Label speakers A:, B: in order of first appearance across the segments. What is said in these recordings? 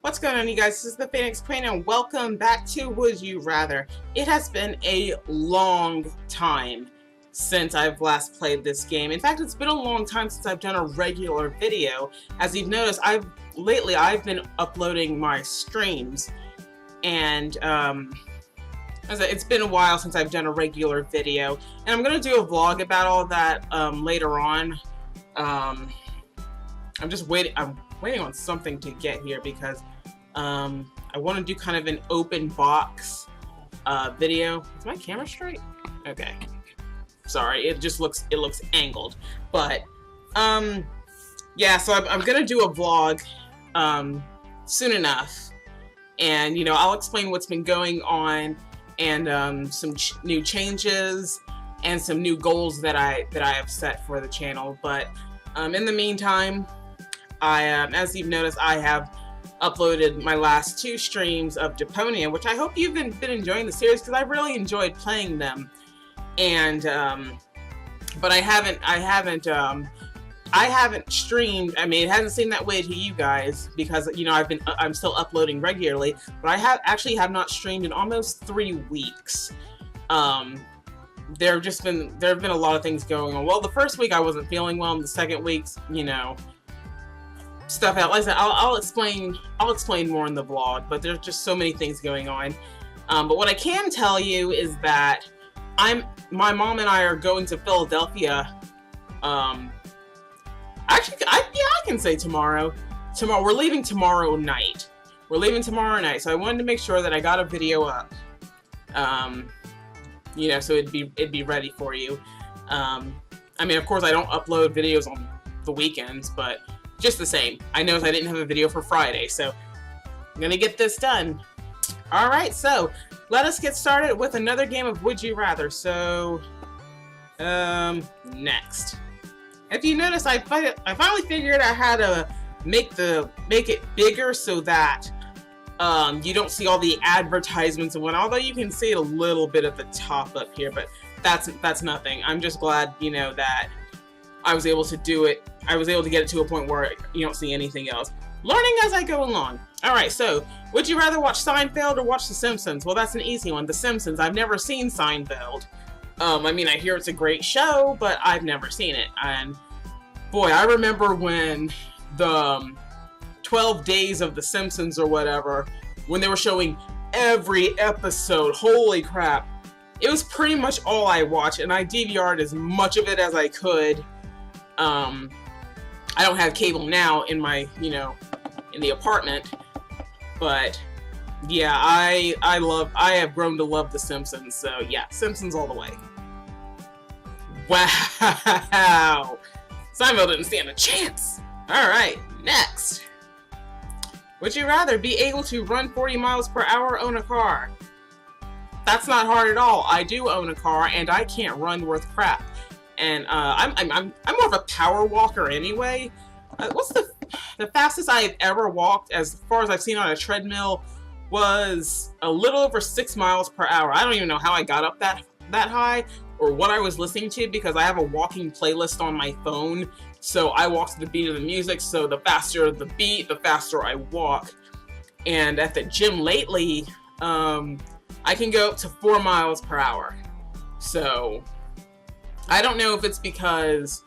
A: What's going on, you guys? This is the Phoenix Queen and welcome back to Would You Rather. It has been a long time since I've last played this game. In fact, it's been a long time since I've done a regular video. As you've noticed, lately I've been uploading my streams, and it's been a while since I've done a regular video, and I'm gonna do a vlog about all that later on. I'm waiting on something to get here because I want to do kind of an open box video. Is my camera straight? Okay. Sorry, it looks angled. But yeah, so I'm gonna do a vlog soon enough, and you know, I'll explain what's been going on and some new changes and some new goals that I have set for the channel. But in the meantime, as you've noticed, I have uploaded my last 2 streams of Deponia, which I hope you've been enjoying the series because I really enjoyed playing them. And but I haven't streamed. I mean, it hasn't seemed that way to you guys because, you know, I'm still uploading regularly, but I have not streamed in almost 3 weeks. There have been a lot of things going on. Well, the first week I wasn't feeling well, and the second week's, you know, stuff out. Like I said, I'll explain more in the vlog, but there's just so many things going on. But what I can tell you is that my mom and I are going to Philadelphia. Actually, I can say tomorrow. We're leaving tomorrow night. So I wanted to make sure that I got a video up. You know, so it'd be ready for you. I mean, of course, I don't upload videos on the weekends, but just the same, I noticed I didn't have a video for Friday, so I'm gonna get this done. Alright, so let us get started with another game of Would You Rather. So, next. If you notice, I finally figured out how to make it bigger so that you don't see all the advertisements and whatnot, although you can see it a little bit at the top up here, but that's nothing. I'm just glad, you know, that I was able to do it. I was able to get it to a point where you don't see anything else. Learning as I go along. Alright, so, would you rather watch Seinfeld or watch The Simpsons? Well, that's an easy one. The Simpsons. I've never seen Seinfeld. I mean, I hear it's a great show, but I've never seen it. And, boy, I remember when the 12 Days of The Simpsons or whatever, when they were showing every episode. Holy crap. It was pretty much all I watched, and I DVR'd as much of it as I could. I don't have cable now in my, you know, in the apartment, but yeah, I have grown to love The Simpsons, so yeah, Simpsons all the way. Wow! Seinfeld didn't stand a chance! Alright, next. Would you rather be able to run 40 miles per hour or own a car? That's not hard at all. I do own a car, and I can't run worth crap. And I'm more of a power walker anyway. What's the fastest I've ever walked, as far as I've seen on a treadmill, was a little over 6 miles per hour. I don't even know how I got up that high or what I was listening to, because I have a walking playlist on my phone. So I walk to the beat of the music. So the faster the beat, the faster I walk. And at the gym lately, I can go up to 4 miles per hour. So I don't know if it's because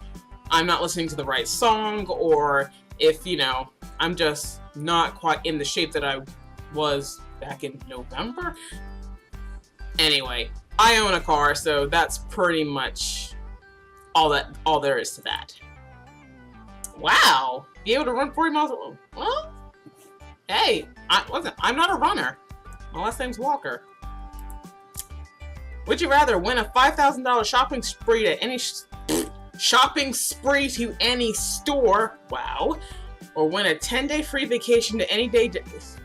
A: I'm not listening to the right song, or if, you know, I'm just not quite in the shape that I was back in November. Anyway, I own a car, so that's pretty much all there is to that. Wow! Be able to run 40 miles? Well, hey, I'm not a runner. My last name's Walker. Would you rather win a $5,000 shopping spree to any store, wow, or win a 10-day free vacation to any day? This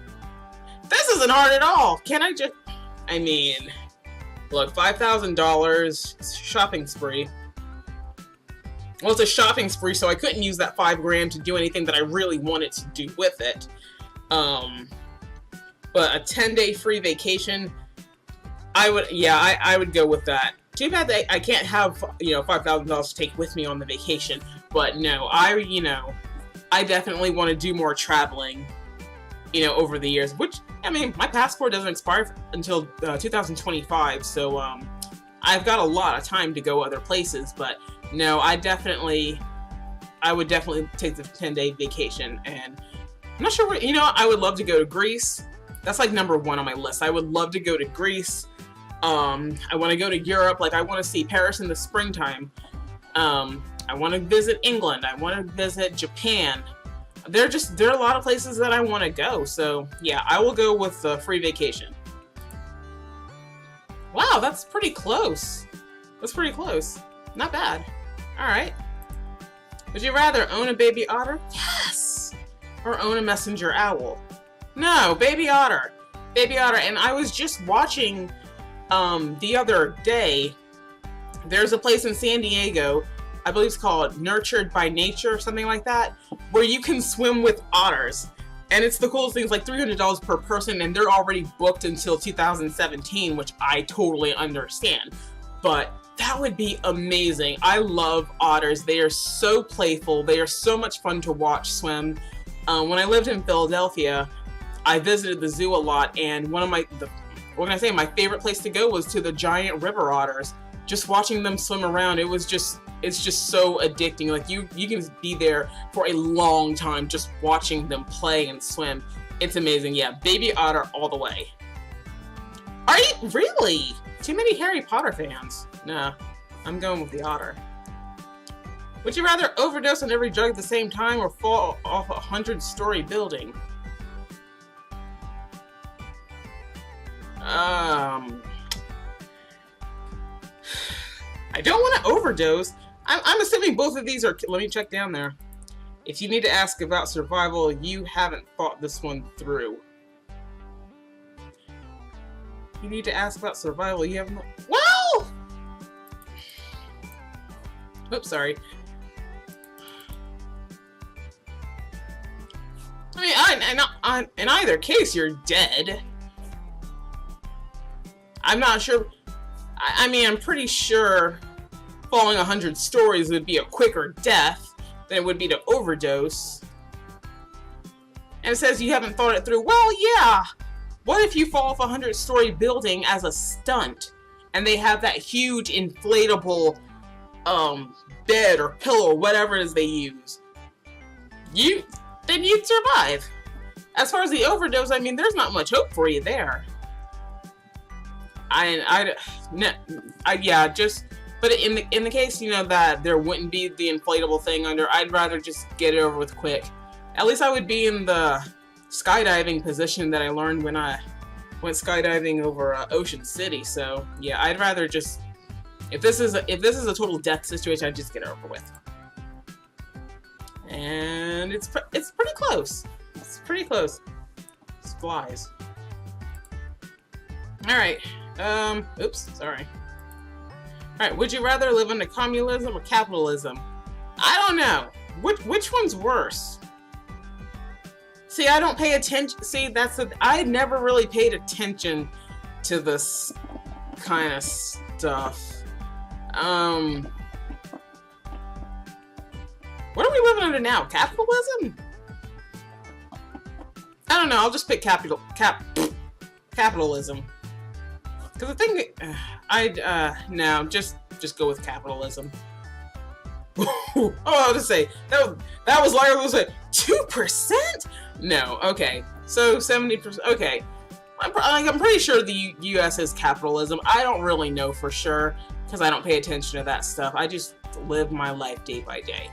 A: isn't hard at all. I mean, look, $5,000 shopping spree. Well, it's a shopping spree, so I couldn't use that $5 grand to do anything that I really wanted to do with it. But a 10-day free vacation, I would go with that. Too bad that I can't have, you know, $5,000 to take with me on the vacation. But no, I definitely want to do more traveling. you know, over the years. Which, I mean, my passport doesn't expire until 2025, so I've got a lot of time to go other places. But no, I would definitely take the 10-day vacation. And I'm not sure where, you know, I would love to go to Greece. That's like #1 on my list. I would love to go to Greece. I want to go to Europe. Like, I want to see Paris in the springtime. I want to visit England. I want to visit Japan. There are a lot of places that I want to go. So yeah, I will go with the free vacation. Wow, that's pretty close. That's pretty close. Not bad. All right. Would you rather own a baby otter? Yes. Or own a messenger owl? No, baby otter. Baby otter. And I was just watching the other day. There's a place in San Diego, I believe it's called Nurtured by Nature or something like that, where you can swim with otters. And it's the coolest thing. It's like $300 per person, and they're already booked until 2017, which I totally understand. But that would be amazing. I love otters. They are so playful. They are so much fun to watch swim. When I lived in Philadelphia, I visited the zoo a lot, and my favorite place to go was to the giant river otters. Just watching them swim around, it's just so addicting. Like, you can be there for a long time just watching them play and swim. It's amazing. Yeah, baby otter all the way. Are you really? Too many Harry Potter fans. Nah, I'm going with the otter. Would you rather overdose on every drug at the same time or fall off a 100-story building? I don't want to overdose. I'm assuming both of these are... Let me check down there. If you need to ask about survival, you haven't thought this one through. You need to ask about survival, you haven't... Well! Oops, sorry. I mean, in either case, you're dead. I'm not sure... I mean, I'm pretty sure falling 100 stories would be a quicker death than it would be to overdose. And it says you haven't thought it through. Well, yeah. What if you fall off a 100-story building as a stunt, and they have that huge inflatable bed or pillow or whatever it is they use? Then you'd survive. As far as the overdose, I mean, there's not much hope for you there. But in the case, you know, that there wouldn't be the inflatable thing under, I'd rather just get it over with quick. At least I would be in the skydiving position that I learned when I went skydiving over Ocean City. So yeah, I'd rather just, if this is a total death situation, I'd just get it over with. And it's pretty close. It's pretty close. It's flies. All right. Oops, sorry. Alright, would you rather live under communism or capitalism? I don't know. Which one's worse? See, I don't pay attention. See, I never really paid attention to this kind of stuff. What are we living under now? Capitalism? I don't know, I'll just pick capitalism. Because the thing that, no, just go with capitalism. Oh, I'll just say, that was like, I was like, 2%? No, okay. So 70%, okay. I'm pretty sure the US is capitalism. I don't really know for sure, because I don't pay attention to that stuff. I just live my life day by day.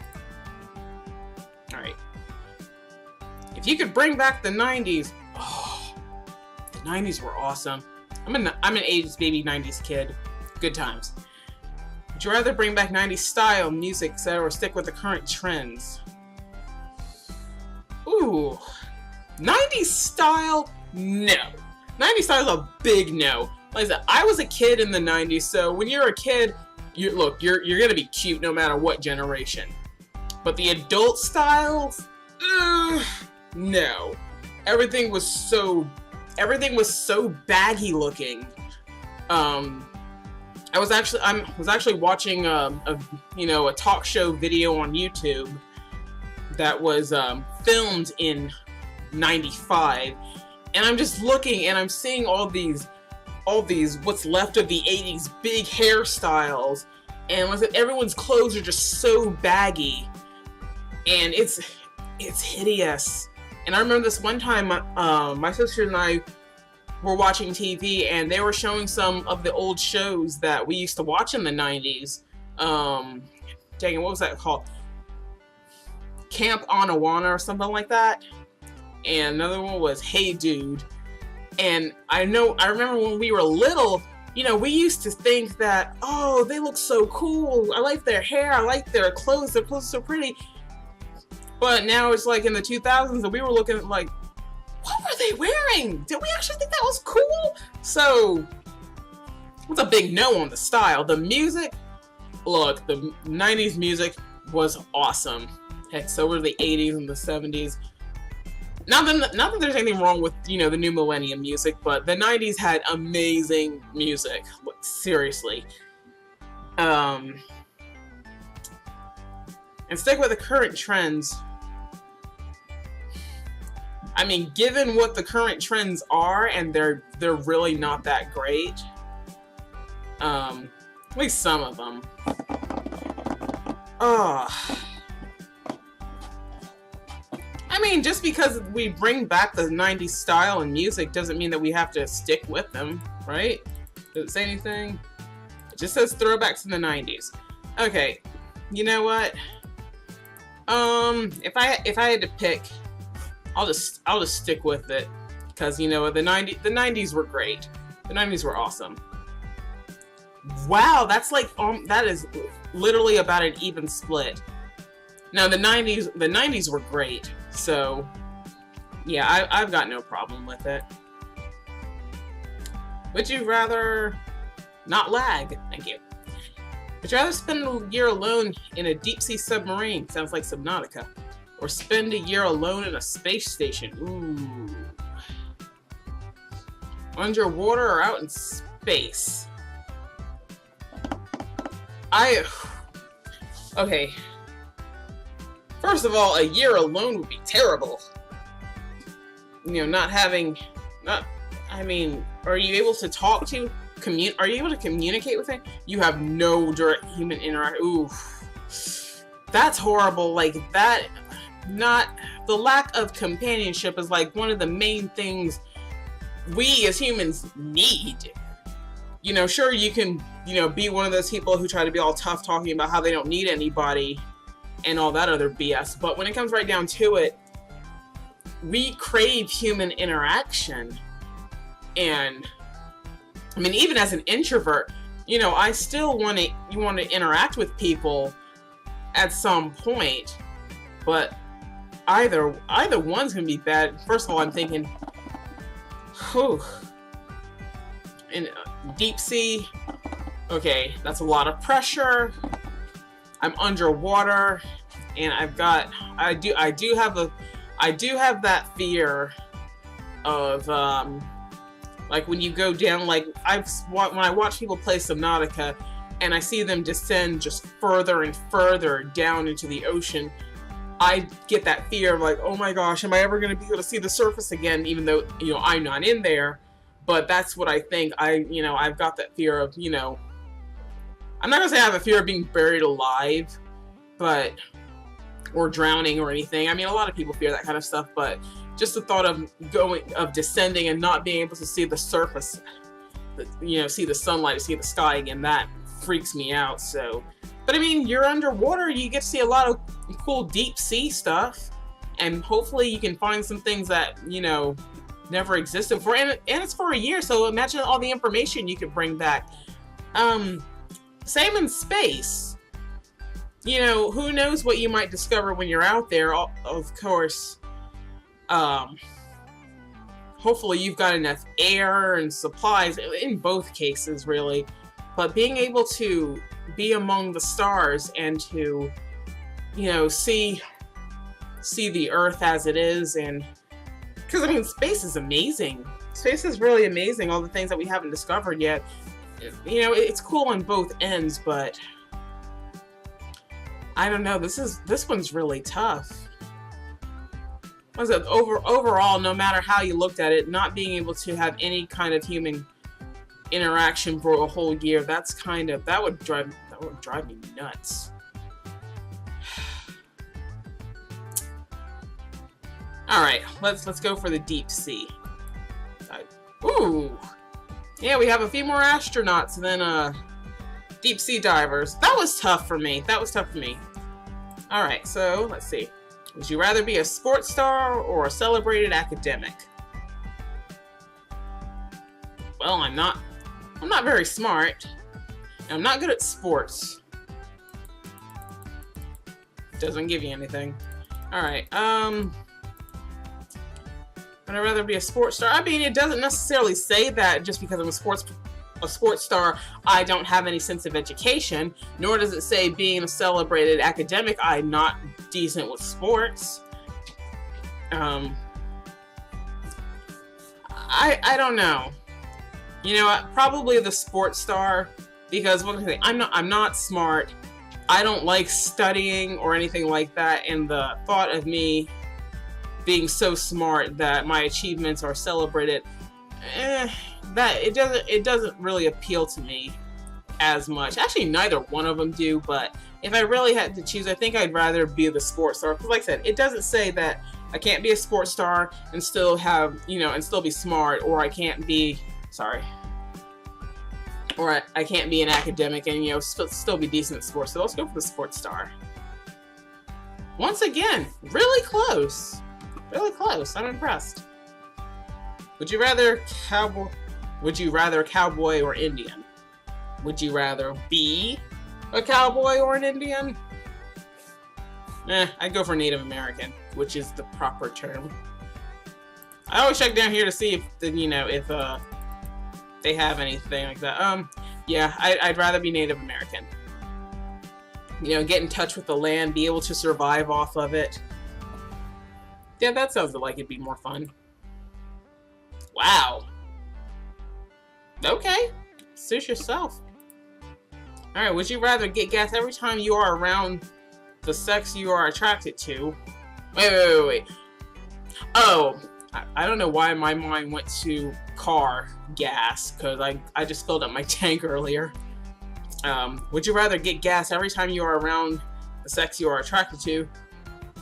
A: Alright. If you could bring back the 90s, oh, the 90s were awesome. I'm an 80s baby 90s kid. Good times. Would you rather bring back 90s style, music, etc., or stick with the current trends? Ooh. 90s style? No. 90s style is a big no. Like I said, I was a kid in the 90s, so when you're a kid, you're gonna be cute no matter what generation. But the adult styles? No. Everything was so baggy looking. I was actually watching a talk show video on YouTube that was filmed in 95, and I'm just looking and I'm seeing all these what's left of the 80s big hairstyles, and everyone's clothes are just so baggy, and it's hideous. And I remember this one time, my sister and I were watching TV, and they were showing some of the old shows that we used to watch in the 90s. Dang it, what was that called? Camp Anawana or something like that. And another one was Hey Dude. And I remember when we were little, you know, we used to think that, oh, they look so cool. I like their hair. I like their clothes. Their clothes are so pretty. But now it's like in the 2000s, and we were looking at like, what were they wearing? Did we actually think that was cool? So it's a big no on the style. The music, look, the 90s music was awesome. Heck, so were the 80s and the 70s. Not that there's anything wrong with, you know, the new millennium music, but the 90s had amazing music. Seriously. And stick with the current trends. I mean, given what the current trends are, and they're really not that great. At least some of them. I mean, just because we bring back the 90s style and music doesn't mean that we have to stick with them, right? Does it say anything? It just says throwbacks in the 90s. Okay, you know what? If I had to pick, I'll just stick with it, because you know the 90s were great. The 90s were awesome. Wow, that's like that is literally about an even split. Now the 90s were great, so yeah, I've got no problem with it. Would you rather not lag? Thank you. Would you rather spend a year alone in a deep-sea submarine? Sounds like Subnautica. Or spend a year alone in a space station? Ooh. Underwater or out in space? Okay. First of all, a year alone would be terrible. You know, I mean, are you able to talk to, are you able to communicate with it? You have no direct human interaction. Ooh. That's horrible. Like, the lack of companionship is like one of the main things we as humans need. You know, sure, you can, you know, be one of those people who try to be all tough talking about how they don't need anybody and all that other BS, but when it comes right down to it, we crave human interaction. And I mean, even as an introvert, you know, I still want to interact with people at some point, but either one's gonna be bad. First of all, I'm thinking, whew, in deep sea, okay, that's a lot of pressure. I'm underwater, and I do have that fear of like when you go down, like when I watch people play Subnautica and I see them descend just further and further down into the ocean, I get that fear of like, oh my gosh, am I ever going to be able to see the surface again, even though, you know, I'm not in there. But that's what I think. I've got that fear of, you know, I'm not going to say I have a fear of being buried alive, or drowning or anything. I mean, a lot of people fear that kind of stuff, but just the thought of descending and not being able to see the surface, you know, see the sunlight, see the sky again, that freaks me out. So, but I mean, you're underwater, you get to see a lot of cool deep sea stuff, and hopefully you can find some things that, you know, never existed before, and it's for a year, so imagine all the information you could bring back. Same in space. You know, who knows what you might discover when you're out there. Of course, hopefully you've got enough air and supplies in both cases, really. But being able to be among the stars and to, you know, see the Earth as it is, and because I mean, space is amazing. Space is really amazing. All the things that we haven't discovered yet. You know, it's cool on both ends, but I don't know. This one's really tough. was it overall, no matter how you looked at it, not being able to have any kind of human interaction for a whole year, that would drive me nuts. All right, let's go for the deep sea. Ooh, yeah, we have a few more astronauts than deep sea divers. That was tough for me. All right, so let's see. Would you rather be a sports star or a celebrated academic? Well, I'm not very smart. I'm not good at sports. Doesn't give you anything. All right. Would I rather be a sports star? I mean, it doesn't necessarily say that just because I'm a sports star, I don't have any sense of education. Nor does it say being a celebrated academic, I'm not decent with sports. I don't know. You know, probably the sports star, because what can I say? I'm not smart. I don't like studying or anything like that, and the thought of me being so smart that my achievements are celebrated, it doesn't really appeal to me as much. Actually, neither one of them do, but if I really had to choose, I think I'd rather be the sports star. Because like I said, it doesn't say that I can't be a sports star and still have, and still be smart, or I can't be, or I can't be an academic and, still be decent at sports. So let's go for the sports star. Once again, really close. Really close. I'm impressed. Would you rather cowboy or Indian? Would you rather be a cowboy or an Indian? I'd go for Native American, which is the proper term. I always check down here to see if if they have anything like that. Yeah, I'd rather be Native American. Get in touch with the land, be able to survive off of it. Yeah, that sounds like it'd be more fun. Wow. Okay. Suit yourself. Alright, would you rather get gas every time you are around the sex you are attracted to? Wait. Oh, I don't know why my mind went to car gas, because I just filled up my tank earlier. Would you rather get gas every time you are around the sex you are attracted to,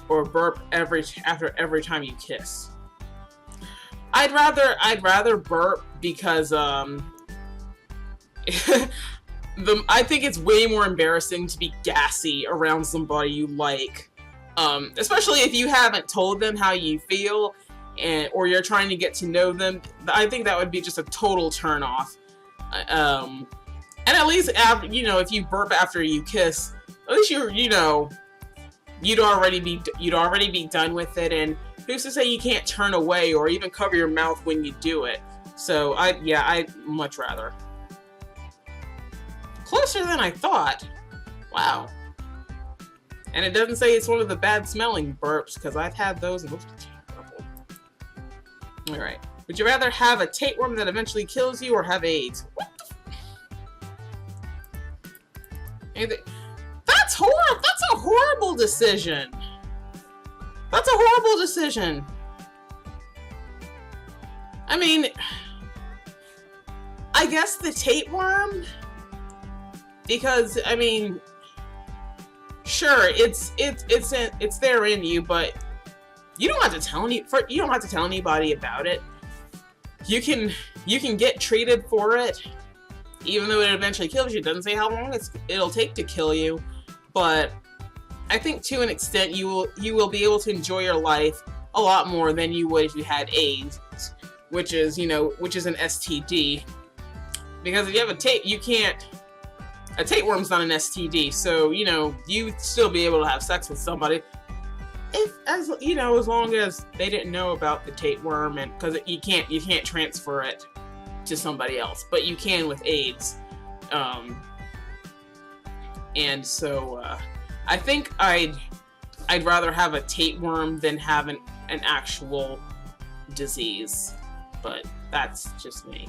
A: or burp after every time you kiss? I'd rather burp because I think it's way more embarrassing to be gassy around somebody you like, especially if you haven't told them how you feel or you're trying to get to know them. I think that would be just a total turn off. And at least after, if you burp after you kiss, at least you'd already be done with it, and who's to say you can't turn away or even cover your mouth when you do it? So I'd much rather. Closer than I thought. Wow. And it doesn't say it's one of the bad smelling burps, because I've had those and those are terrible. Alright. Would you rather have a tapeworm that eventually kills you or have AIDS? What the That's horrible. That's a horrible decision. That's a horrible decision. I mean, I guess the tapeworm, because I mean, sure, it's there in you, but you don't have to tell anybody about it. You can get treated for it, even though it eventually kills you. It doesn't say how long it'll take to kill you, but I think to an extent you will be able to enjoy your life a lot more than you would if you had AIDS, which is an STD. Because if you have a tapeworm's not an STD, so you'd still be able to have sex with somebody, as long as they didn't know about the tapeworm, and because you can't transfer it to somebody else, but you can with AIDS. And so I think I'd rather have a tapeworm than have an actual disease, but that's just me.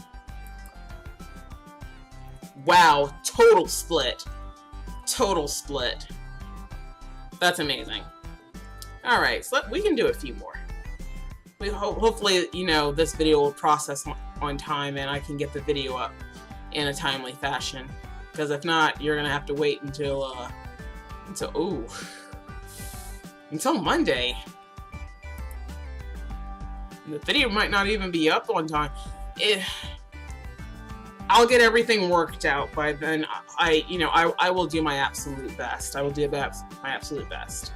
A: Wow, total split. That's amazing. Alright, so we can do a few more. hopefully, you know, this video will process on time and I can get the video up in a timely fashion. Because if not, you're gonna have to wait until Monday. The video might not even be up on time. I'll get everything worked out by then. I will do my absolute best. I will do my absolute best.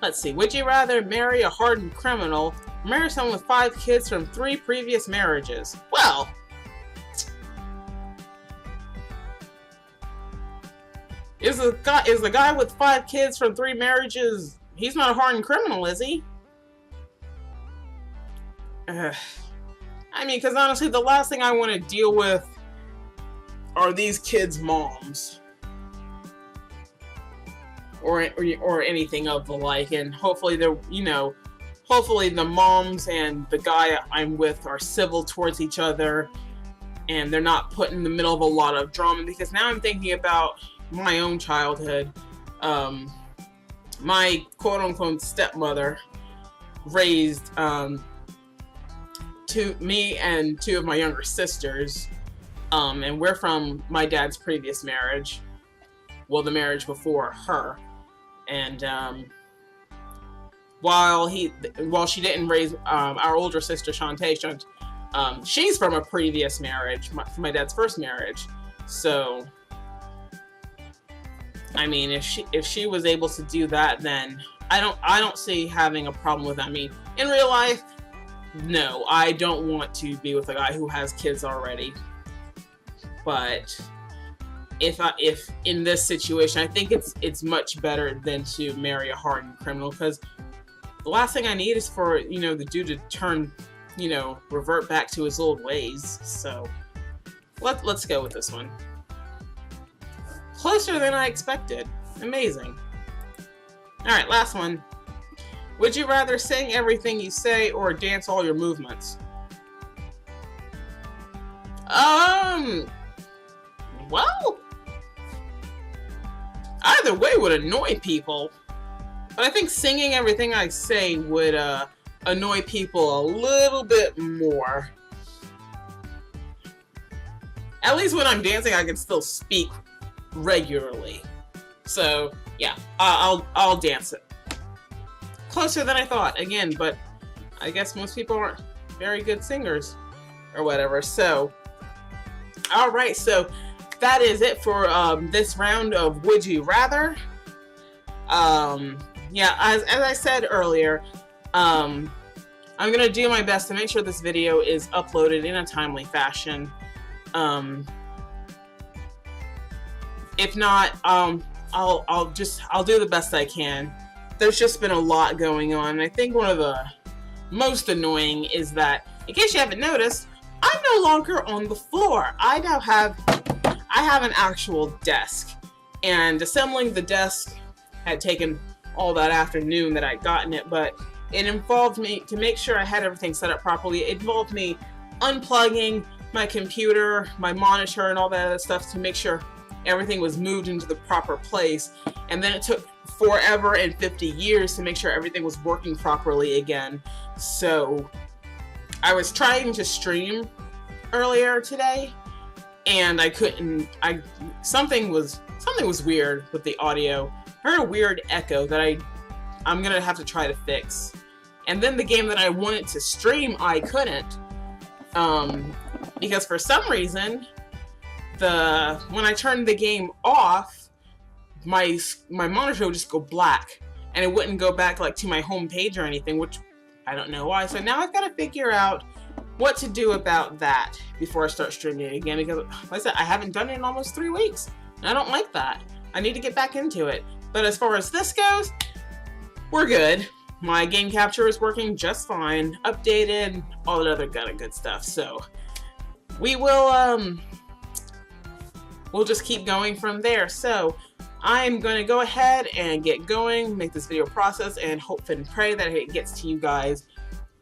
A: Let's see. Would you rather marry a hardened criminal or marry someone with 5 kids from 3 previous marriages? Well, is the guy with 5 kids from 3 marriages, he's not a hardened criminal, is he? I mean, because honestly, the last thing I want to deal with are these kids' moms. Or anything of the like, and hopefully hopefully the moms and the guy I'm with are civil towards each other, and they're not put in the middle of a lot of drama, because now I'm thinking about my own childhood. My quote-unquote stepmother raised me and 2 of my younger sisters, and we're from my dad's previous marriage, well, the marriage before her. And while she didn't raise our older sister Shantae, she's from a previous marriage, from my dad's first marriage. So, I mean, if she was able to do that, then I don't see having a problem with that. I mean, in real life, no, I don't want to be with a guy who has kids already. But if in this situation, I think it's much better than to marry a hardened criminal, because the last thing I need is for, the dude to turn, revert back to his old ways. So let's go with this one. Closer than I expected. Amazing. Alright, last one. Would you rather sing everything you say or dance all your movements? Well, either way would annoy people, but I think singing everything I say would annoy people a little bit more. At least when I'm dancing, I can still speak regularly. So yeah, I'll dance it. Closer than I thought, again, but I guess most people aren't very good singers or whatever. So, all right, so that is it for this round of Would You Rather. Yeah, as I said earlier, I'm gonna do my best to make sure this video is uploaded in a timely fashion. If not, I'll do the best I can. There's just been a lot going on, and I think one of the most annoying is that, in case you haven't noticed, I'm no longer on the floor. I have an actual desk, and assembling the desk had taken all that afternoon that I'd gotten it, but it involved me, to make sure I had everything set up properly, it involved me unplugging my computer, my monitor, and all that other stuff to make sure everything was moved into the proper place. And then it took forever and 50 years to make sure everything was working properly again. So I was trying to stream earlier today, and I couldn't. Something was weird with the audio. I heard a weird echo that I'm gonna have to try to fix. And then the game that I wanted to stream, I couldn't, because for some reason, when I turned the game off, my monitor would just go black, and it wouldn't go back like to my home page or anything, which I don't know why. So now I've got to figure out what to do about that before I start streaming it again, because like I said, I haven't done it in almost 3 weeks, and I don't like that. I need to get back into it. But as far as this goes, we're good. My game capture is working just fine, updated, all that other kind of good stuff. So we will we'll just keep going from there. So I'm going to go ahead and get going, make this video process, and hope and pray that it gets to you guys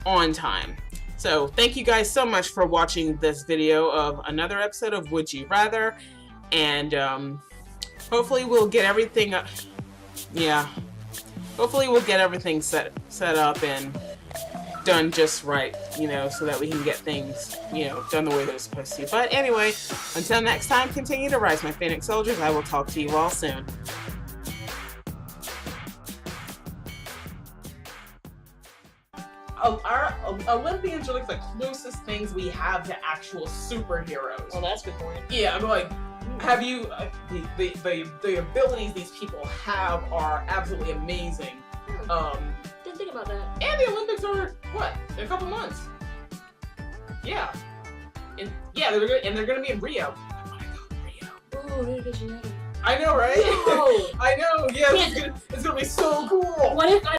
A: on time. So thank you guys so much for watching this video of another episode of Would You Rather, and hopefully we'll get everything up. Yeah, hopefully we'll get everything set up and done just right, you know, so that we can get things, you know, done the way they're supposed to. But anyway, until next time, continue to rise, my Phoenix soldiers. I will talk to you all soon. Our Olympians are like the closest things we have to actual superheroes.
B: Well, that's a good point.
A: Yeah, I'm like, have you the abilities these people have are absolutely amazing.
B: Didn't think about that.
A: And the Olympics are what? In a couple months. Yeah. And yeah, they're gonna be in Rio. I wanna go to Rio.
B: Ooh, Rio de Janeiro.
A: I know, right?
B: No.
A: I know. Yeah, it's gonna be so cool.
B: What if I